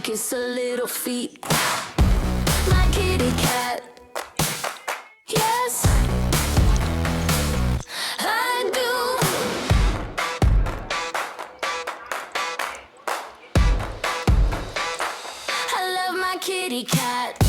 kiss her little feet. My kitty cat. Yes, I do. I love my kitty cat.